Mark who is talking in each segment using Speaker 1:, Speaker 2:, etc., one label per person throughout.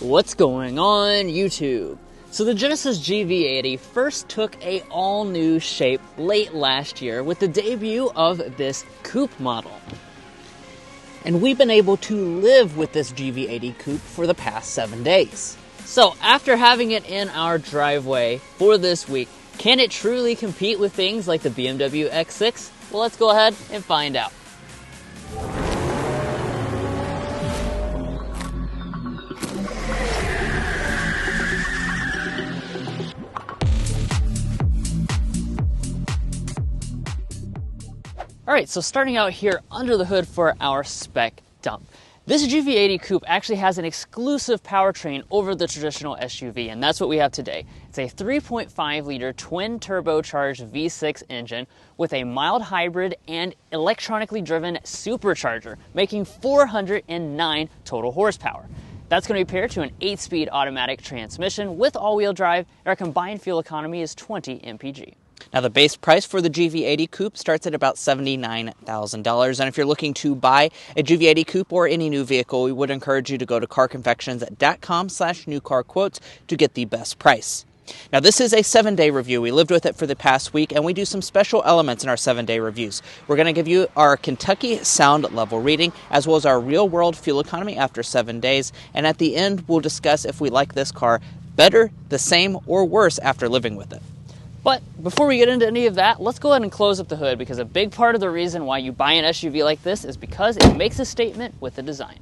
Speaker 1: What's going on YouTube? So the Genesis GV80 first took a all-new shape late last year with the debut of this coupe model. And we've been able to live with this GV80 Coupe for the past 7 days. So after having it in our driveway for this week, can it truly compete with things like the BMW X6? Well, let's go ahead and find out. Alright, so starting out here under the hood for our spec dump. This GV80 Coupe actually has an exclusive powertrain over the traditional SUV, and that's what we have today. It's a 3.5 liter twin turbocharged V6 engine with a mild hybrid and electronically driven supercharger, making 409 total horsepower. That's going to be paired to an 8-speed automatic transmission with all-wheel drive, and our combined fuel economy is 20 mpg.
Speaker 2: Now, the base price for the GV80 Coupe starts at about $79,000. And if you're looking to buy a GV80 Coupe or any new vehicle, we would encourage you to go to carconfections.com/newcarquotes to get the best price. Now, this is a 7-day review. We lived with it for the past week, and we do some special elements in our 7-day reviews. We're going to give you our Kentucky sound level reading, as well as our real-world fuel economy after 7 days. And at the end, we'll discuss if we like this car better, the same, or worse after living with it.
Speaker 1: But before we get into any of that, let's go ahead and close up the hood, because a big part of the reason why you buy an SUV like this is because it makes a statement with the design.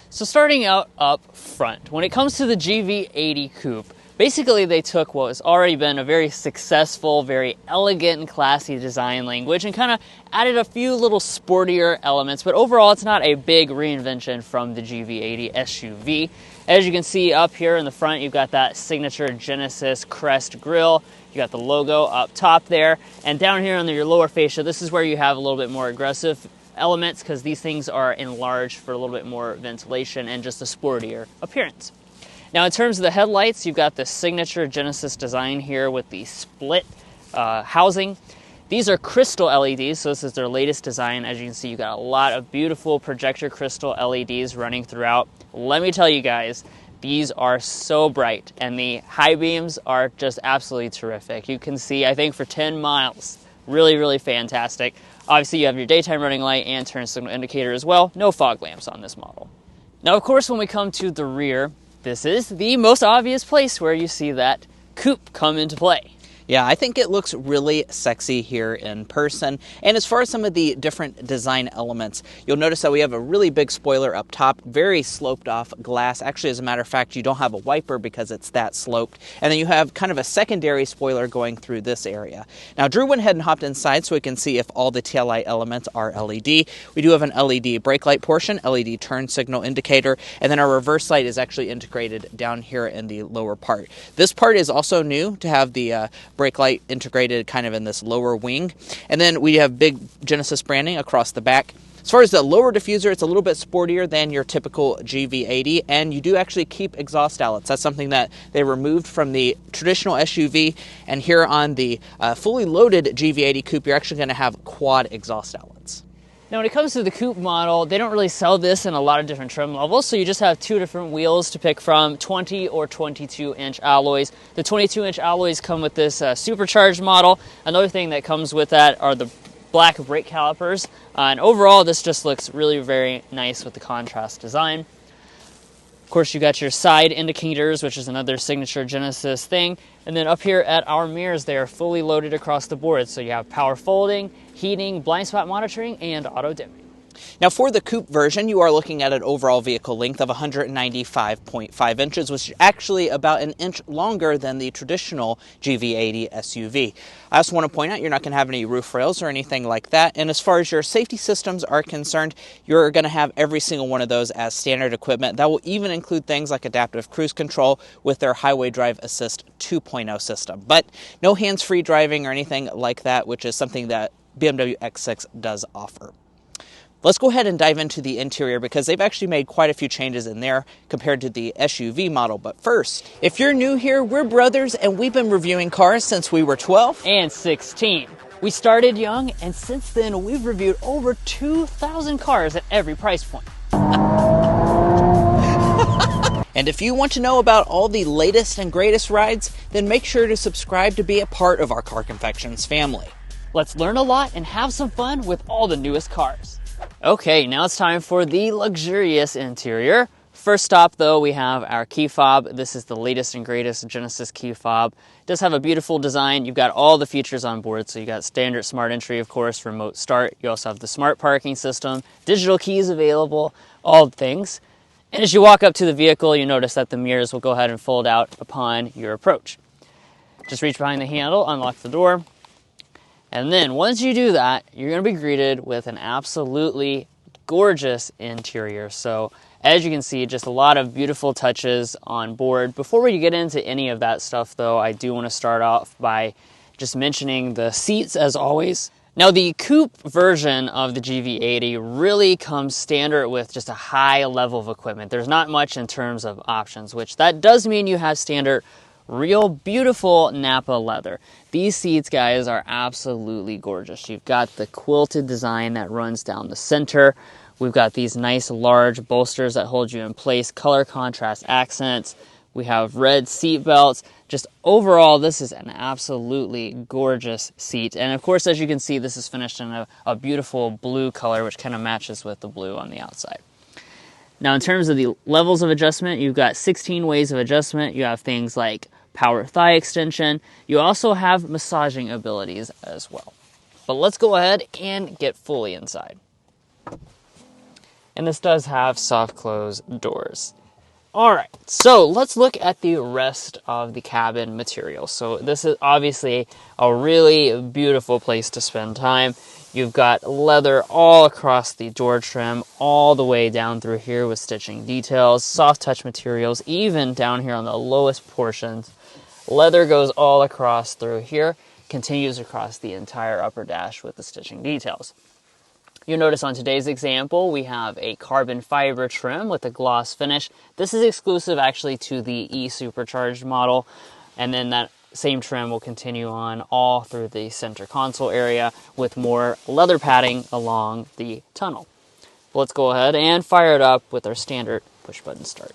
Speaker 1: So starting out up front, when it comes to the GV80 Coupe, basically they took what has already been a very successful, very elegant and classy design language and kind of added a few little sportier elements, but overall it's not a big reinvention from the GV80 SUV. As you can see up here in the front, you've got that signature Genesis crest grille. You got the logo up top there, and down here under your lower fascia, this is where you have a little bit more aggressive elements because these things are enlarged for a little bit more ventilation and just a sportier appearance. Now in terms of the headlights, you've got the signature Genesis design here with the split housing. These are crystal LEDs, so this is their latest design. As you can see, you've got a lot of beautiful projector crystal LEDs running throughout. Let me tell you guys, these are so bright, and the high beams are just absolutely terrific. You can see, I think, for 10 miles. Really, really fantastic. Obviously, you have your daytime running light and turn signal indicator as well. No fog lamps on this model. Now, of course, when we come to the rear, this is the most obvious place where you see that coupe come into play.
Speaker 2: Yeah, I think it looks really sexy here in person. And as far as some of the different design elements, you'll notice that we have a really big spoiler up top, very sloped off glass. Actually, as a matter of fact, you don't have a wiper because it's that sloped. And then you have kind of a secondary spoiler going through this area. Now, Drew went ahead and hopped inside so we can see if all the taillight elements are LED. We do have an LED brake light portion, LED turn signal indicator, and then our reverse light is actually integrated down here in the lower part. This part is also new to have the brake light integrated kind of in this lower wing. And then we have big Genesis branding across the back. As far as the lower diffuser, it's a little bit sportier than your typical GV80, and you do actually keep exhaust outlets. That's something that they removed from the traditional SUV, and here on the fully loaded GV80 Coupe, you're actually going to have quad exhaust outlets.
Speaker 1: Now when it comes to the coupe model, they don't really sell this in a lot of different trim levels, so you just have 2 different wheels to pick from, 20 or 22-inch alloys. The 22-inch alloys come with this supercharged model. Another thing that comes with that are the black brake calipers, and overall this just looks really very nice with the contrast design. Of course, you got your side indicators, which is another signature Genesis thing. And then up here at our mirrors, they are fully loaded across the board. So you have power folding, heating, blind spot monitoring, and auto dimming.
Speaker 2: Now, for the coupe version, you are looking at an overall vehicle length of 195.5 inches, which is actually about an inch longer than the traditional GV80 SUV. I also want to point out you're not going to have any roof rails or anything like that. And as far as your safety systems are concerned, you're going to have every single one of those as standard equipment. That will even include things like adaptive cruise control with their Highway Drive Assist 2.0 system. But no hands-free driving or anything like that, which is something that BMW X6 does offer. Let's go ahead and dive into the interior because they've actually made quite a few changes in there compared to the SUV model. But first, if you're new here, we're brothers and we've been reviewing cars since we were 12
Speaker 1: and 16. We started young, and since then we've reviewed over 2,000 cars at every price point.
Speaker 2: And if you want to know about all the latest and greatest rides, then make sure to subscribe to be a part of our Car Confections family.
Speaker 1: Let's learn a lot and have some fun with all the newest cars. Okay, now it's time for the luxurious interior. First stop though, we have our key fob. This is the latest and greatest Genesis key fob. It does have a beautiful design. You've got all the features on board. So you got standard smart entry, of course, remote start. You also have the smart parking system, digital keys available, all things. And as you walk up to the vehicle, you notice that the mirrors will go ahead and fold out upon your approach. Just reach behind the handle, unlock the door. And then once you do that, you're going to be greeted with an absolutely gorgeous interior. So as you can see, just a lot of beautiful touches on board. Before we get into any of that stuff though, I do want to start off by just mentioning the seats as always. Now the coupe version of the GV80 really comes standard with just a high level of equipment. There's not much in terms of options, which that does mean you have standard real beautiful Napa leather. These seats, guys, are absolutely gorgeous. You've got the quilted design that runs down the center. We've got these nice large bolsters that hold you in place, color contrast accents. We have red seat belts. Just overall, this is an absolutely gorgeous seat. And of course, as you can see, this is finished in a beautiful blue color, which kind of matches with the blue on the outside. Now, in terms of the levels of adjustment, you've got 16 ways of adjustment. You have things like power thigh extension. You also have massaging abilities as well. But let's go ahead and get fully inside. And this does have soft close doors. All right, so let's look at the rest of the cabin material. So this is obviously a really beautiful place to spend time. You've got leather all across the door trim, all the way down through here with stitching details, soft touch materials, even down here on the lowest portions. Leather goes all across through here, continues across the entire upper dash with the stitching details. You'll notice on today's example, we have a carbon fiber trim with a gloss finish. This is exclusive actually to the e-Supercharged model, and then that same trim will continue on all through the center console area with more leather padding along the tunnel. Let's go ahead and fire it up with our standard push button start.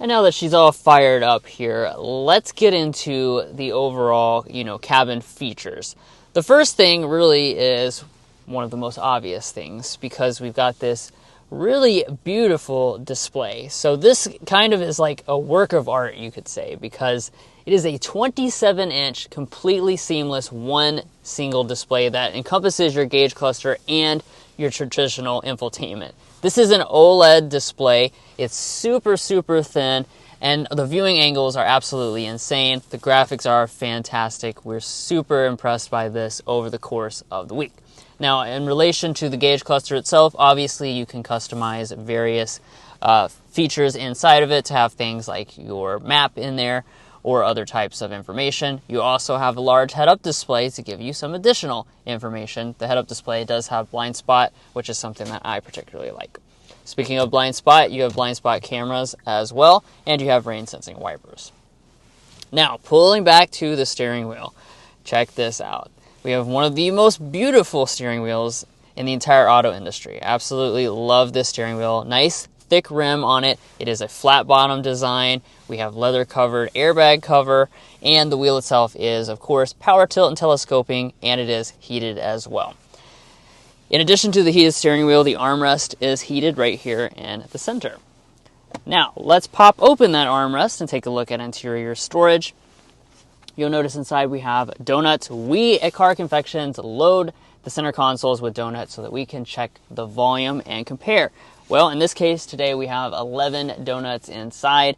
Speaker 1: And now that she's all fired up here, let's get into the overall, cabin features. The first thing really is one of the most obvious things because we've got this really beautiful display. So this kind of is like a work of art, you could say, because it is a 27-inch completely seamless one single display that encompasses your gauge cluster and your traditional infotainment. This is an OLED display. It's super, super thin, and the viewing angles are absolutely insane. The graphics are fantastic. We're super impressed by this over the course of the week. Now, in relation to the gauge cluster itself, obviously you can customize various features inside of it to have things like your map in there or other types of information. You also have a large head-up display to give you some additional information. The head-up display does have blind spot, which is something that I particularly like. Speaking of blind spot, you have blind spot cameras as well, and you have rain sensing wipers. Now, pulling back to the steering wheel, check this out. We have one of the most beautiful steering wheels in the entire auto industry. Absolutely love this steering wheel. Nice thick rim on it. It is a flat bottom design. We have leather covered airbag cover, and the wheel itself is, of course, power tilt and telescoping, and it is heated as well. In addition to the heated steering wheel, the armrest is heated right here in the center. Now, let's pop open that armrest and take a look at interior storage. You'll notice inside we have donuts. We at Car Confections load the center consoles with donuts so that we can check the volume and compare. Well, in this case today we have 11 donuts inside.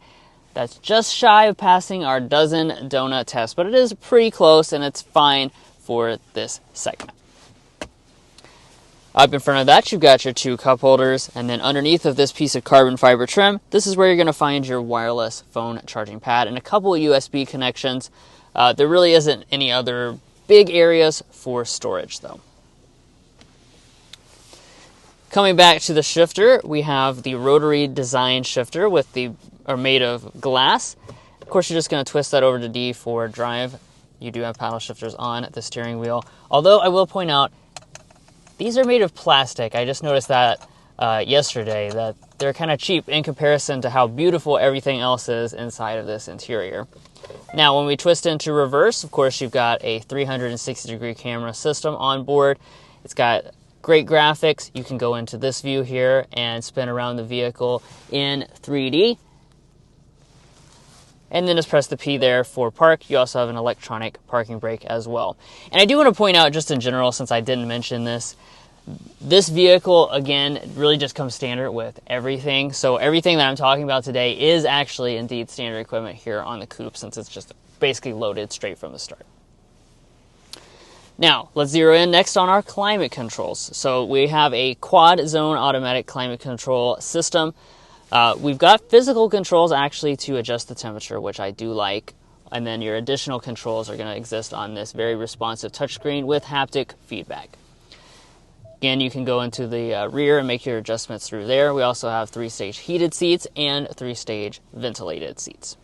Speaker 1: That's just shy of passing our dozen donut test, but it is pretty close and it's fine for this segment. Up in front of that, you've got your two cup holders, and then underneath of this piece of carbon fiber trim, this is where you're going to find your wireless phone charging pad and a couple of USB connections. There really isn't any other big areas for storage, though. Coming back to the shifter, we have the rotary design shifter made of glass. Of course, you're just going to twist that over to D for drive. You do have paddle shifters on the steering wheel. Although I will point out, These are made of plastic. I just noticed that yesterday, that they're kind of cheap in comparison to how beautiful everything else is inside of this interior. Now, when we twist into reverse, of course, you've got a 360-degree camera system on board. It's got great graphics. You can go into this view here and spin around the vehicle in 3D. And then just press the P there for park. You also have an electronic parking brake as well. And I do want to point out, just in general, since I didn't mention this, this vehicle, again, really just comes standard with everything. So everything that I'm talking about today is actually indeed standard equipment here on the Coupe, since it's just basically loaded straight from the start. Now, let's zero in next on our climate controls. So we have a quad zone automatic climate control system. We've got physical controls actually to adjust the temperature, which I do like. And then your additional controls are going to exist on this very responsive touchscreen with haptic feedback. Again, you can go into the rear and make your adjustments through there. We also have 3-stage heated seats and 3-stage ventilated seats.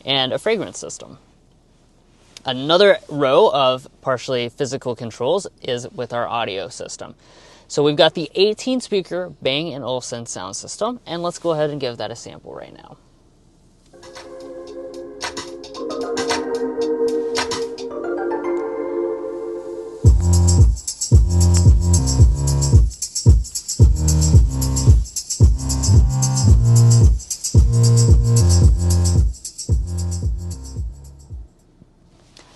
Speaker 1: And a fragrance system. Another row of partially physical controls is with our audio system. So we've got the 18-speaker Bang & Olufsen sound system, and let's go ahead and give that a sample right now.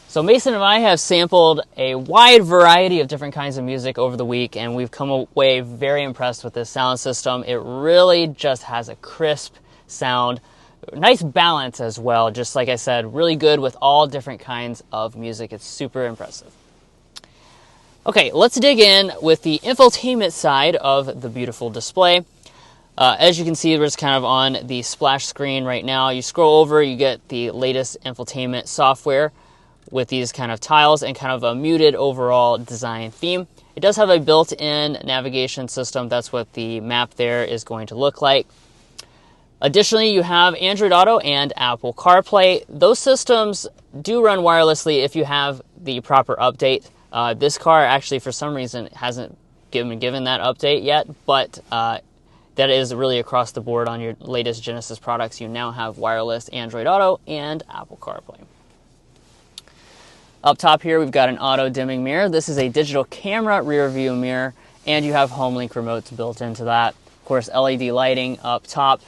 Speaker 1: So Mason and I have sampled a wide variety of different kinds of music over the week, and we've come away very impressed with this sound system. It really just has a crisp sound, nice balance as well. Just like I said, really good with all different kinds of music. It's super impressive. Okay, let's dig in with the infotainment side of the beautiful display. As you can see, we're just kind of on the splash screen right now. You scroll over, you get the latest infotainment software with these kind of tiles and kind of a muted overall design theme. It does have a built-in navigation system. That's what the map there is going to look like. Additionally, you have Android Auto and Apple CarPlay. Those systems do run wirelessly if you have the proper update. This car actually, for some reason, hasn't been given that update yet, but that is really across the board on your latest Genesis products. You now have wireless Android Auto and Apple CarPlay. Up top here, we've got an auto dimming mirror. This is a digital camera rear view mirror, and you have HomeLink remotes built into that. Of course, LED lighting up top.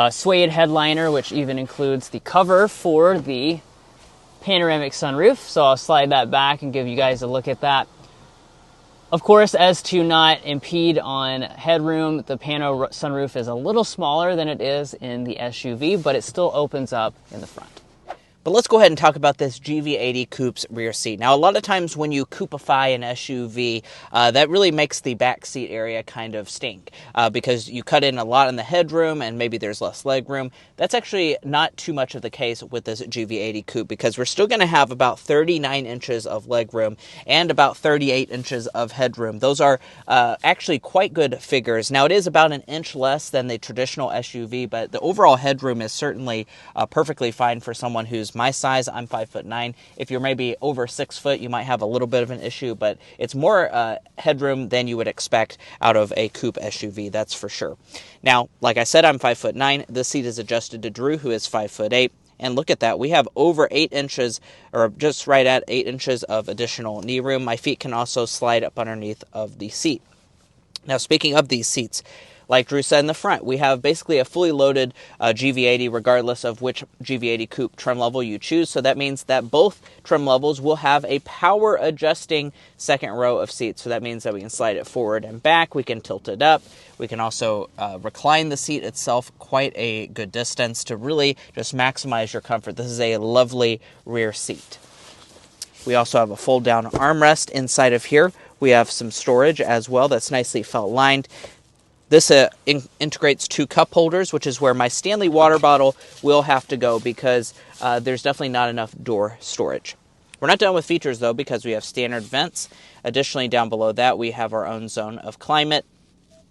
Speaker 1: Suede headliner, which even includes the cover for the panoramic sunroof. So I'll slide that back and give you guys a look at that. Of course, as to not impede on headroom, the pano sunroof is a little smaller than it is in the SUV, but it still opens up in the front.
Speaker 2: But let's go ahead and talk about this GV80 Coupe's rear seat. Now, a lot of times when you coupify an SUV, that really makes the back seat area kind of stink because you cut in a lot in the headroom and maybe there's less leg room. That's actually not too much of the case with this GV80 Coupe because we're still going to have about 39 inches of leg room and about 38 inches of headroom. Those are actually quite good figures. Now, it is about an inch less than the traditional SUV, but the overall headroom is certainly perfectly fine for someone who's my size. I'm 5'9". If you're maybe over 6 foot, you might have a little bit of an issue, but it's more headroom than you would expect out of a coupe SUV, that's for sure. Now, like I said, I'm 5'9". This seat is adjusted to Drew, who is 5'8". And look at that, we have over 8 inches, or just right at 8 inches of additional knee room. My feet can also slide up underneath of the seat. Now, speaking of these seats, like Drew said in the front, we have basically a fully loaded GV80 regardless of which GV80 Coupe trim level you choose. So that means that both trim levels will have a power adjusting second row of seats. So that means that we can slide it forward and back. We can tilt it up. We can also recline the seat itself quite a good distance to really just maximize your comfort. This is a lovely rear seat. We also have a fold down armrest inside of here. We have some storage as well that's nicely felt lined. This integrates 2 cup holders, which is where my Stanley water bottle will have to go because there's definitely not enough door storage. We're not done with features, though, because we have standard vents. Additionally, down below that, we have our own zone of climate.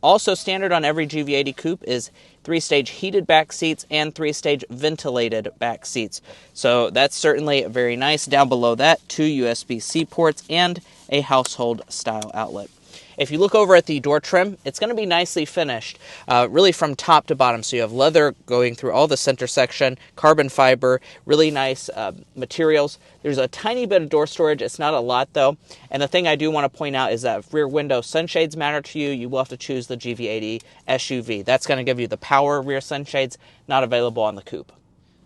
Speaker 2: Also standard on every GV80 Coupe is 3-stage heated back seats and 3-stage ventilated back seats. So that's certainly very nice. Down below that, 2 USB-C ports and a household style outlet. If you look over at the door trim, it's going to be nicely finished, really from top to bottom. So you have leather going through all the center section, carbon fiber, really nice materials. There's a tiny bit of door storage. It's not a lot, though. And the thing I do want to point out is that if rear window sunshades matter to you, you will have to choose the GV80 SUV. That's going to give you the power rear sunshades, not available on the Coupe.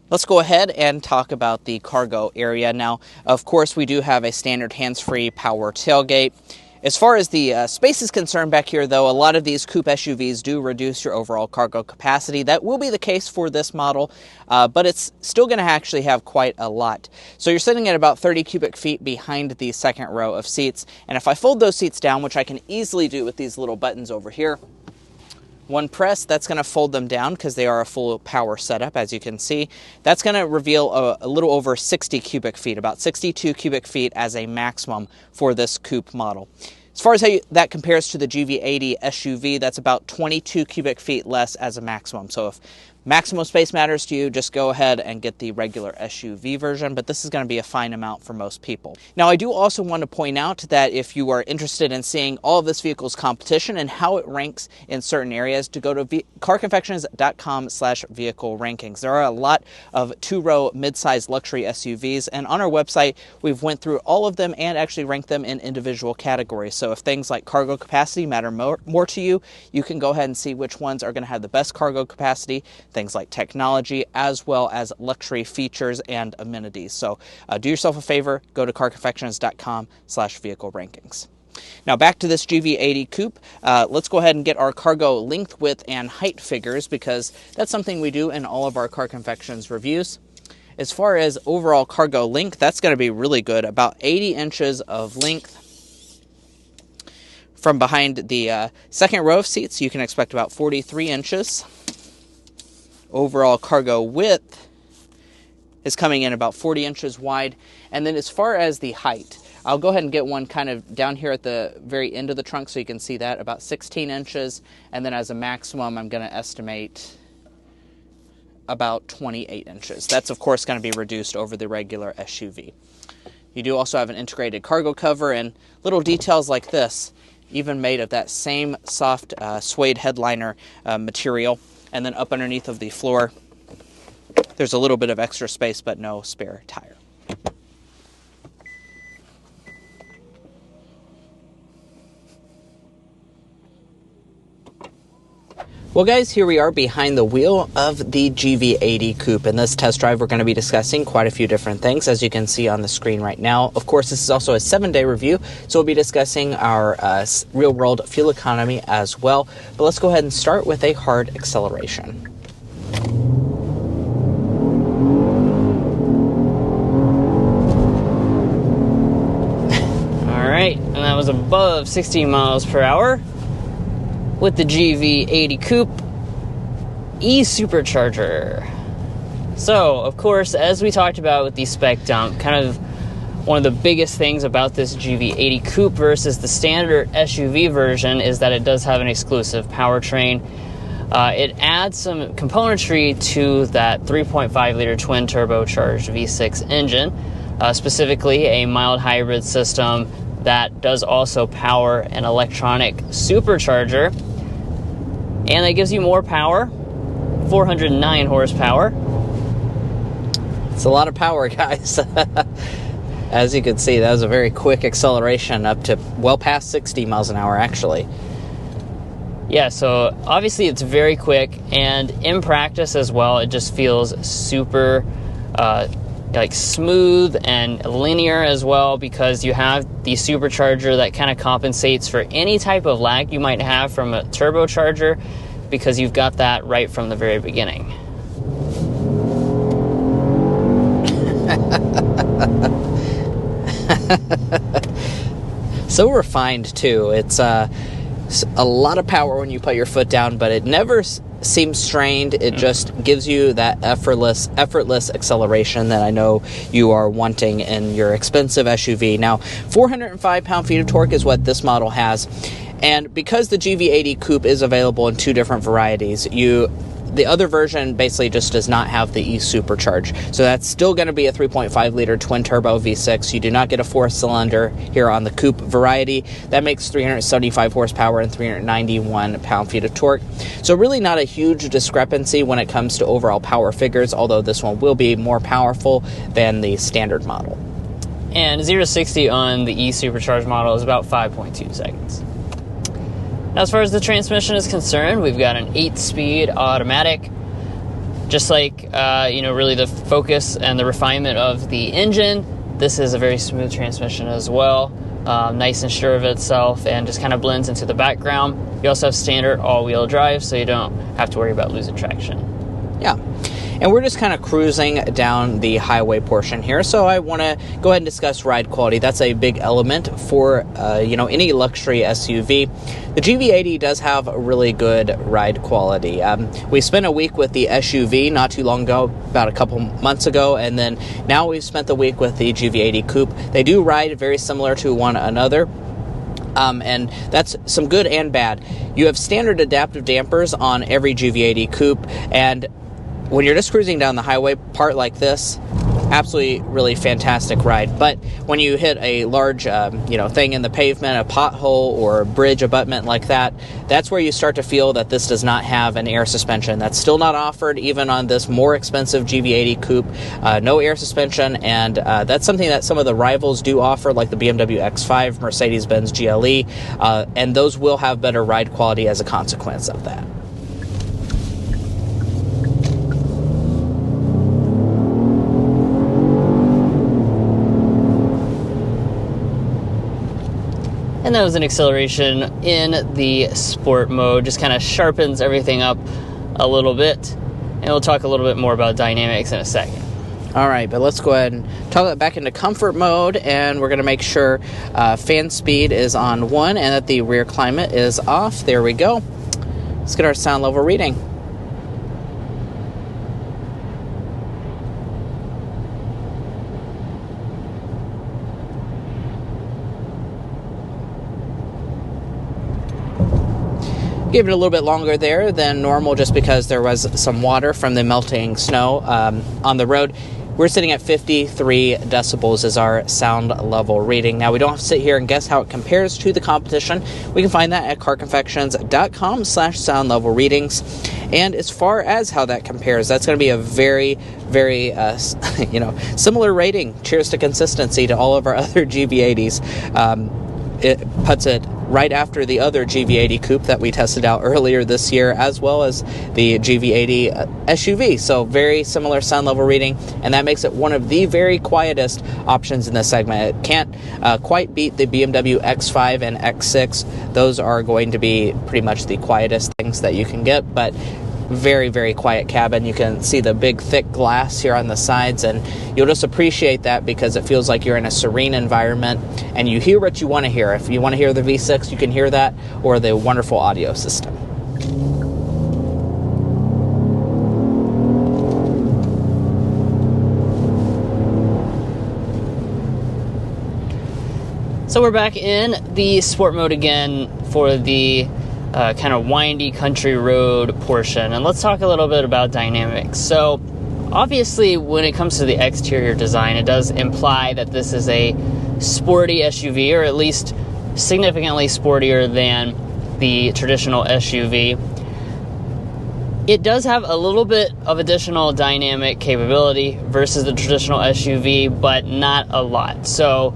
Speaker 2: Let's go ahead and talk about the cargo area. Now, of course, we do have a standard hands-free power tailgate. As far as the space is concerned back here, though, a lot of these coupe SUVs do reduce your overall cargo capacity. That will be the case for this model, but it's still going to actually have quite a lot. So you're sitting at about 30 cubic feet behind the second row of seats. And if I fold those seats down, which I can easily do with these little buttons over here, one press, that's going to fold them down because they are a full power setup, as you can see. That's going to reveal a little over 60 cubic feet, about 62 cubic feet as a maximum for this coupe model. As far as how that compares to the GV80 SUV, that's about 22 cubic feet less as a maximum. So if maximum space matters to you, just go ahead and get the regular SUV version, but this is going to be a fine amount for most people. Now, I do also want to point out that if you are interested in seeing all of this vehicle's competition and how it ranks in certain areas, to go to carconfections.com/vehicle rankings. There are a lot of two-row mid-sized luxury SUVs, and on our website, we've went through all of them and actually ranked them in individual categories. So if things like cargo capacity matter more to you, you can go ahead and see which ones are going to have the best cargo capacity, things like technology, as well as luxury features and amenities. So do yourself a favor, go to carconfections.com/vehicle rankings. Now back to this GV80 Coupe, let's go ahead and get our cargo length, width, and height figures, because that's something we do in all of our Car Confections reviews. As far as overall cargo length, that's going to be really good, about 80 inches of length. From behind the second row of seats, you can expect about 43 inches. Overall cargo width is coming in about 40 inches wide. And then as far as the height, I'll go ahead and get one kind of down here at the very end of the trunk so you can see that, about 16 inches. And then as a maximum, I'm going to estimate about 28 inches. That's, of course, going to be reduced over the regular SUV. You do also have an integrated cargo cover, and little details like this, even made of that same soft suede headliner material. And then up underneath of the floor, there's a little bit of extra space, but no spare tire. Well, guys, here we are behind the wheel of the GV80 Coupe. In this test drive, we're going to be discussing quite a few different things, as you can see on the screen right now. Of course, this is also a 7-day review, so we'll be discussing our real-world fuel economy as well. But let's go ahead and start with a hard acceleration.
Speaker 1: All right, and that was above 60 miles per hour. With the GV80 Coupe e-Supercharger. So, of course, as we talked about with the spec dump, kind of one of the biggest things about this GV80 Coupe versus the standard SUV version is that it does have an exclusive powertrain. It adds some componentry to that 3.5-liter twin turbocharged V6 engine, specifically a mild hybrid system that does also power an electronic supercharger, and that gives you more power, 409 horsepower.
Speaker 2: It's a lot of power, guys. As you can see, that was a very quick acceleration, up to well past 60 miles an hour, actually.
Speaker 1: Yeah, so obviously it's very quick, and in practice as well, it just feels super like smooth and linear as well, because you have the supercharger that kind of compensates for any type of lag you might have from a turbocharger, because you've got that right from the very beginning.
Speaker 2: So refined too. It's a lot of power when you put your foot down, but it never seems strained. It just gives you that effortless acceleration that I know you are wanting in your expensive SUV. Now, 405 pound-feet of torque is what this model has, and because the GV80 Coupe is available in two different varieties, The other version basically just does not have the e-Supercharge. So that's still going to be a 3.5 liter twin turbo V6. You do not get a 4-cylinder here on the Coupe variety. That makes 375 horsepower and 391 pound-feet of torque. So really not a huge discrepancy when it comes to overall power figures, although this one will be more powerful than the standard model.
Speaker 1: And 0 to 60 on the e-Supercharge model is about 5.2 seconds. Now, as far as the transmission is concerned, we've got an 8-speed automatic. Just like, really the focus and the refinement of the engine, this is a very smooth transmission as well. Nice and sure of itself and just kind of blends into the background. You also have standard all-wheel drive, so you don't have to worry about losing traction.
Speaker 2: Yeah. And we're just kind of cruising down the highway portion here, so I want to go ahead and discuss ride quality. That's a big element for, any luxury SUV. The GV80 does have a really good ride quality. We spent a week with the SUV not too long ago, about a couple months ago, and then now we've spent the week with the GV80 Coupe. They do ride very similar to one another. And that's some good and bad. You have standard adaptive dampers on every GV80 Coupe, and when you're just cruising down the highway, part like this, absolutely really fantastic ride. But when you hit a large, thing in the pavement, a pothole or a bridge abutment like that, that's where you start to feel that this does not have an air suspension. That's still not offered even on this more expensive GV80 Coupe. No air suspension, and that's something that some of the rivals do offer, like the BMW X5, Mercedes-Benz GLE, and those will have better ride quality as a consequence of that.
Speaker 1: And that was an acceleration in the sport mode. Just kind of sharpens everything up a little bit. And we'll talk a little bit more about dynamics in a second.
Speaker 2: All right, but let's go ahead and toggle it back into comfort mode, and we're going to make sure fan speed is on 1 and that the rear climate is off. There we go. Let's get our sound level reading. Gave it a little bit longer there than normal just because there was some water from the melting snow on the road. We're sitting at 53 decibels as our sound level reading. Now, we don't have to sit here and guess how it compares to the competition. We can find that at carconfections.com/sound level readings. And as far as how that compares, that's going to be a very, very, similar rating. Cheers to consistency to all of our other GV80s. It puts it right after the other GV80 Coupe that we tested out earlier this year, as well as the GV80 SUV. So very similar sound level reading, and that makes it one of the very quietest options in this segment. It can't quite beat the BMW X5 and X6. Those are going to be pretty much the quietest things that you can get, but very, very quiet cabin. You can see the big thick glass here on the sides, and you'll just appreciate that because it feels like you're in a serene environment and you hear what you want to hear. If you want to hear the V6, you can hear that, or the wonderful audio system.
Speaker 1: So we're back in the sport mode again for the kind of windy country road portion, and let's talk a little bit about dynamics. So obviously when it comes to the exterior design, it does imply that this is a sporty SUV, or at least significantly sportier than the traditional SUV. It does have a little bit of additional dynamic capability versus the traditional SUV, but not a lot. So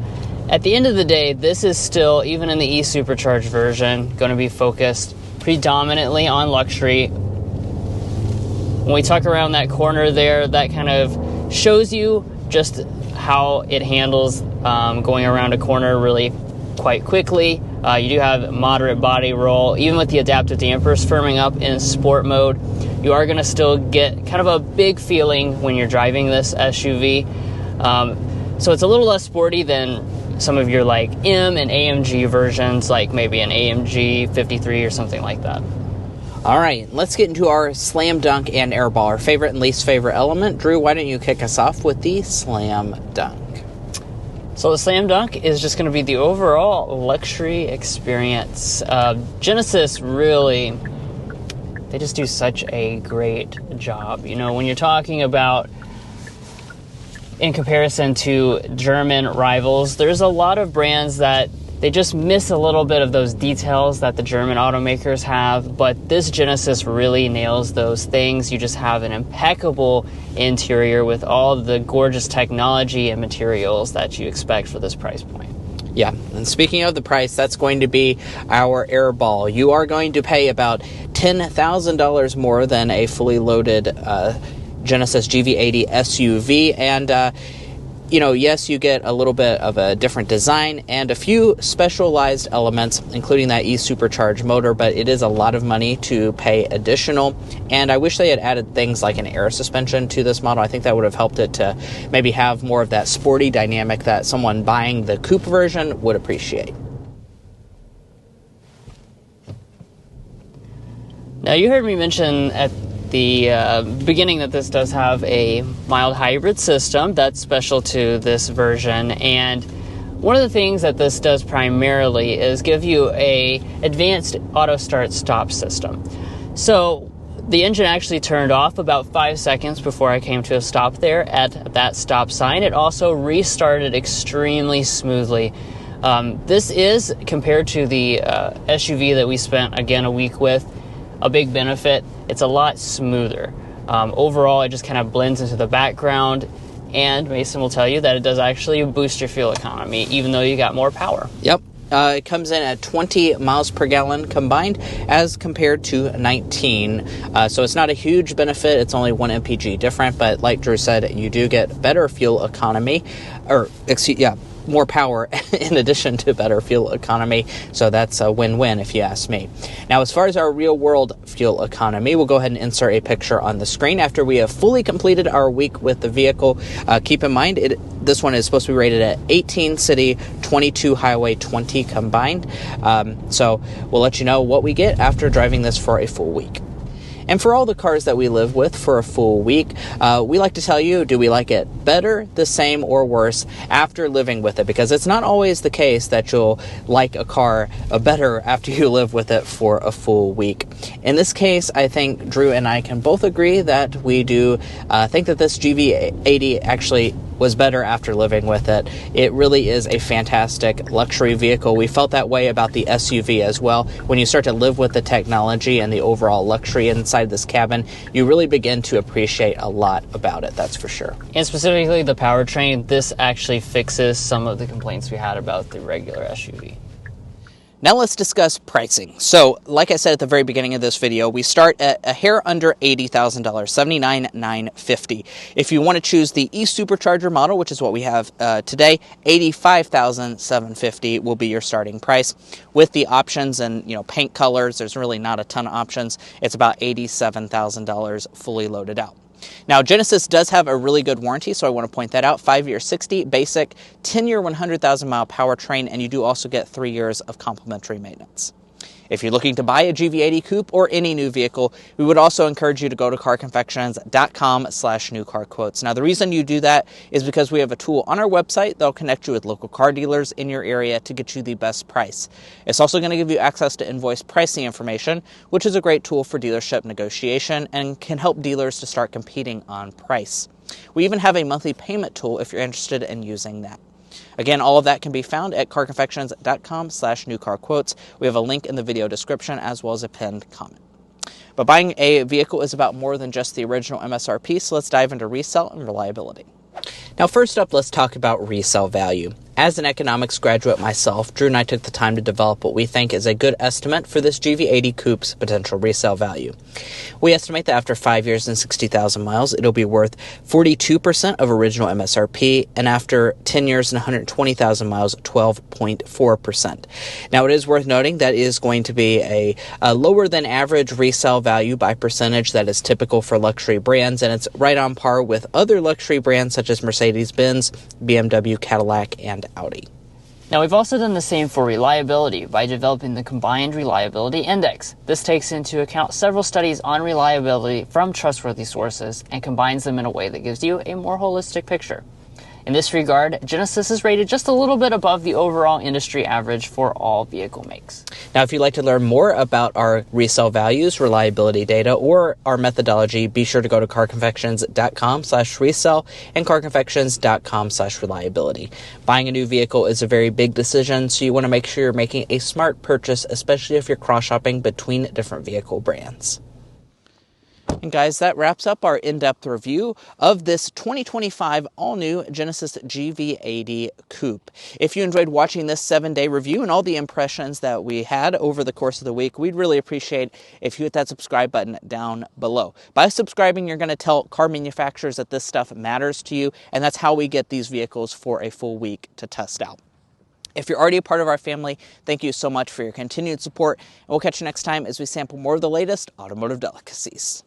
Speaker 1: at the end of the day, this is still, even in the e-Supercharged version, going to be focused predominantly on luxury. When we tuck around that corner there, that kind of shows you just how it handles going around a corner really quite quickly. You do have moderate body roll. Even with the adaptive dampers firming up in sport mode, you are going to still get kind of a big feeling when you're driving this SUV. So it's a little less sporty than some of your like M and AMG versions, like maybe an AMG 53 or something like that.
Speaker 2: All right, let's get into our slam dunk and airball, our favorite and least favorite element. Drew, why don't you kick us off with the slam dunk?
Speaker 1: So the slam dunk is just going to be the overall luxury experience. Genesis really they just do such a great job. You know, when you're talking about in comparison to German rivals, there's a lot of brands that they just miss a little bit of those details that the German automakers have, but this Genesis really nails those things. You just have an impeccable interior with all the gorgeous technology and materials that you expect for this price point.
Speaker 2: Yeah, and speaking of the price, that's going to be our airball. You are going to pay about $10,000 more than a fully loaded Genesis GV80 SUV, and you know, yes, you get a little bit of a different design and a few specialized elements, including that e-Supercharger motor, but it is a lot of money to pay additional, and I wish they had added things like an air suspension to this model. I think that would have helped it to maybe have more of that sporty dynamic that someone buying the coupe version would appreciate.
Speaker 1: Now, you heard me mention at the beginning that this does have a mild hybrid system that's special to this version, and one of the things that this does primarily is give you a advanced auto start stop system. So the engine actually turned off about 5 seconds before I came to a stop there at that stop sign. It also restarted extremely smoothly. This is, compared to the SUV that we spent again a week with, a big benefit. It's a lot smoother. Overall, it just kind of blends into the background, and Mason will tell you that it does actually boost your fuel economy, even though you got more power.
Speaker 2: Yep. It comes in at 20 miles per gallon combined as compared to 19. So it's not a huge benefit. It's only 1 mpg different, but like Drew said, you do get better fuel economy, more power in addition to better fuel economy. So that's a win-win if you ask me. Now, as far as our real-world fuel economy, we'll go ahead and insert a picture on the screen after we have fully completed our week with the vehicle. Keep in mind, this one is supposed to be rated at 18 city, 22 highway, 20 combined. So we'll let you know what we get after driving this for a full week. And for all the cars that we live with for a full week, we like to tell you, do we like it better, the same, or worse after living with it? Because it's not always the case that you'll like a car better after you live with it for a full week. In this case, I think Drew and I can both agree that we do think that this GV80 actually was better after living with it. It really is a fantastic luxury vehicle. We felt that way about the SUV as well. When you start to live with the technology and the overall luxury inside this cabin, you really begin to appreciate a lot about it, that's for sure.
Speaker 1: And specifically the powertrain, this actually fixes some of the complaints we had about the regular SUV.
Speaker 2: Now let's discuss pricing. So, like I said at the very beginning of this video, we start at a hair under $80,000, $79,950. If you want to choose the e-Supercharger model, which is what we have today, $85,750 will be your starting price. With the options and paint colors, there's really not a ton of options. It's about $87,000 fully loaded out. Now, Genesis does have a really good warranty, so I want to point that out. 5-year 60 basic, 10-year 100,000-mile powertrain, and you do also get 3 years of complimentary maintenance. If you're looking to buy a GV80 Coupe or any new vehicle, we would also encourage you to go to carconfections.com/newcarquotes. Now, the reason you do that is because we have a tool on our website that'll connect you with local car dealers in your area to get you the best price. It's also going to give you access to invoice pricing information, which is a great tool for dealership negotiation and can help dealers to start competing on price. We even have a monthly payment tool if you're interested in using that. Again, all of that can be found at carconfections.com/newcarquotes. We have a link in the video description as well as a pinned comment. But buying a vehicle is about more than just the original MSRP, so let's dive into resale and reliability. Now, first up, let's talk about resale value. As an economics graduate myself, Drew and I took the time to develop what we think is a good estimate for this GV80 Coupe's potential resale value. We estimate that after 5 years and 60,000 miles, it'll be worth 42% of original MSRP, and after 10 years and 120,000 miles, 12.4%. Now, it is worth noting that is going to be a lower than average resale value by percentage that is typical for luxury brands, and it's right on par with other luxury brands such as Mercedes-Benz, BMW, Cadillac, and Audi.
Speaker 1: Now, we've also done the same for reliability by developing the Combined Reliability Index. This takes into account several studies on reliability from trustworthy sources and combines them in a way that gives you a more holistic picture. In this regard, Genesis is rated just a little bit above the overall industry average for all vehicle makes.
Speaker 2: Now, if you'd like to learn more about our resale values, reliability data, or our methodology, be sure to go to carconfections.com/resale and carconfections.com/reliability. Buying a new vehicle is a very big decision, so you want to make sure you're making a smart purchase, especially if you're cross-shopping between different vehicle brands. And guys, that wraps up our in-depth review of this 2025 all-new Genesis GV80 Coupe. If you enjoyed watching this 7-day review and all the impressions that we had over the course of the week, we'd really appreciate if you hit that subscribe button down below. By subscribing, you're going to tell car manufacturers that this stuff matters to you, and that's how we get these vehicles for a full week to test out. If you're already a part of our family, thank you so much for your continued support, and we'll catch you next time as we sample more of the latest automotive delicacies.